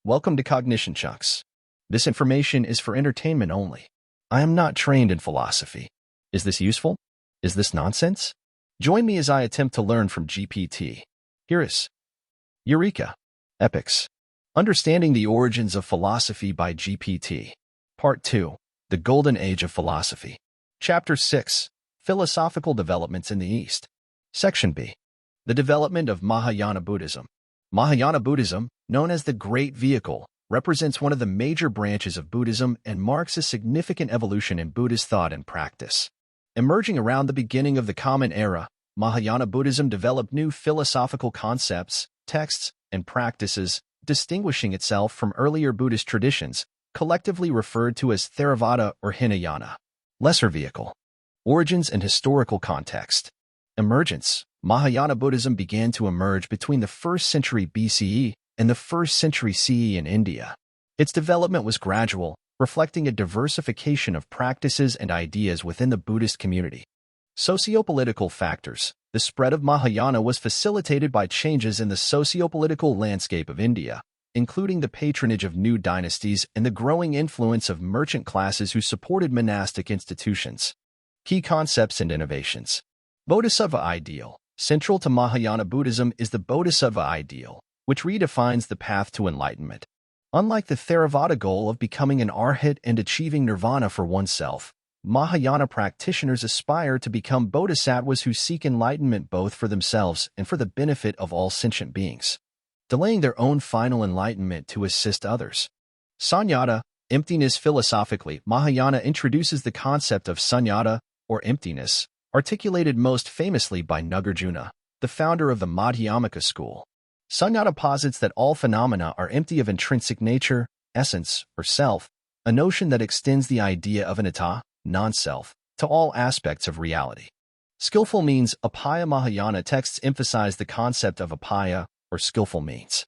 Welcome to CognitionChunks. This information is for entertainment only. I am not trained in philosophy. Is this useful? Is this nonsense? Join me as I attempt to learn from GPT. Here is Eureka! Epics. Understanding the Origins of Philosophy by GPT. Part 2. The Golden Age of Philosophy. Chapter 6. Philosophical Developments in the East. Section B. The Development of Mahayana Buddhism. Mahayana Buddhism, known as the Great Vehicle, represents one of the major branches of Buddhism and marks a significant evolution in Buddhist thought and practice. Emerging around the beginning of the Common Era, Mahayana Buddhism developed new philosophical concepts, texts, and practices, distinguishing itself from earlier Buddhist traditions, collectively referred to as Theravada or Hinayana. Lesser Vehicle. Origins and historical context. Emergence. Mahayana Buddhism began to emerge between the 1st century BCE and the 1st century CE in India. Its development was gradual, reflecting a diversification of practices and ideas within the Buddhist community. Sociopolitical factors. The spread of Mahayana was facilitated by changes in the sociopolitical landscape of India, including the patronage of new dynasties and the growing influence of merchant classes who supported monastic institutions. Key concepts and innovations. Bodhisattva ideal. Central to Mahayana Buddhism is the Bodhisattva ideal, which redefines the path to enlightenment. Unlike the Theravada goal of becoming an arhat and achieving nirvana for oneself, Mahayana practitioners aspire to become bodhisattvas who seek enlightenment both for themselves and for the benefit of all sentient beings, delaying their own final enlightenment to assist others. Sunyata, emptiness. Philosophically, Mahayana introduces the concept of sunyata, or emptiness, articulated most famously by Nagarjuna, the founder of the Madhyamaka school. Sunyata posits that all phenomena are empty of intrinsic nature, essence, or self, a notion that extends the idea of anatta, non-self, to all aspects of reality. Skillful means. Apaya. Mahayana texts emphasize the concept of apaya, or skillful means,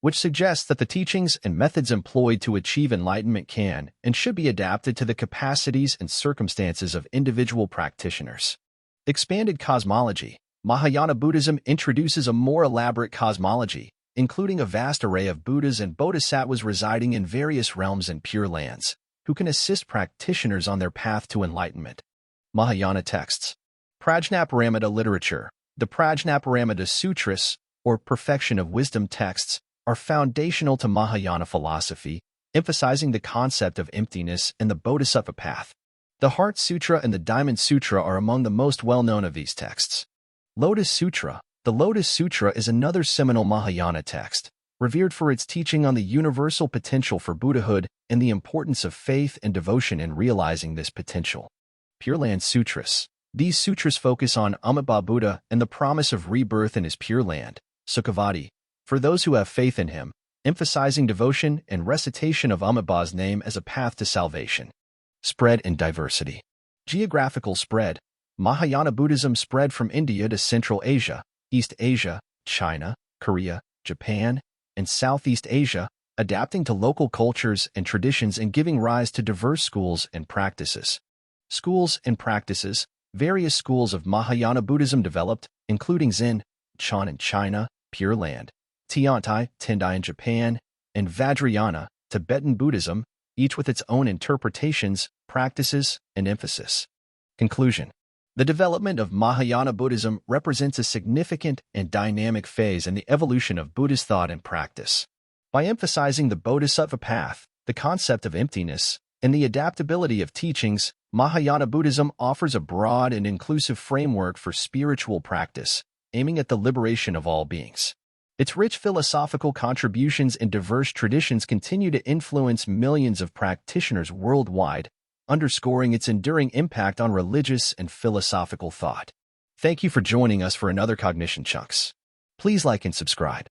which suggests that the teachings and methods employed to achieve enlightenment can and should be adapted to the capacities and circumstances of individual practitioners. Expanded cosmology. Mahayana Buddhism introduces a more elaborate cosmology, including a vast array of Buddhas and Bodhisattvas residing in various realms and pure lands, who can assist practitioners on their path to enlightenment. Mahayana texts. Prajnaparamita literature. The Prajnaparamita Sutras, or Perfection of Wisdom texts, are foundational to Mahayana philosophy, emphasizing the concept of emptiness and the Bodhisattva path. The Heart Sutra and the Diamond Sutra are among the most well-known of these texts. Lotus Sutra. The Lotus Sutra is another seminal Mahayana text, revered for its teaching on the universal potential for Buddhahood and the importance of faith and devotion in realizing this potential. Pure Land Sutras. These sutras focus on Amitabha Buddha and the promise of rebirth in his Pure Land, Sukhavati, for those who have faith in him, emphasizing devotion and recitation of Amitabha's name as a path to salvation. Spread and diversity. Geographical spread. Mahayana Buddhism spread from India to Central Asia, East Asia, China, Korea, Japan, and Southeast Asia, adapting to local cultures and traditions and giving rise to diverse schools and practices. Schools and practices. Various schools of Mahayana Buddhism developed, including Zen, Chan in China, Pure Land, Tiantai, Tendai in Japan, and Vajrayana, Tibetan Buddhism, each with its own interpretations, practices, and emphasis. Conclusion. The development of Mahayana Buddhism represents a significant and dynamic phase in the evolution of Buddhist thought and practice. By emphasizing the Bodhisattva path, the concept of emptiness, and the adaptability of teachings, Mahayana Buddhism offers a broad and inclusive framework for spiritual practice, aiming at the liberation of all beings. Its rich philosophical contributions and diverse traditions continue to influence millions of practitioners worldwide, underscoring its enduring impact on religious and philosophical thought. Thank you for joining us for another Cognition Chunks. Please like and subscribe.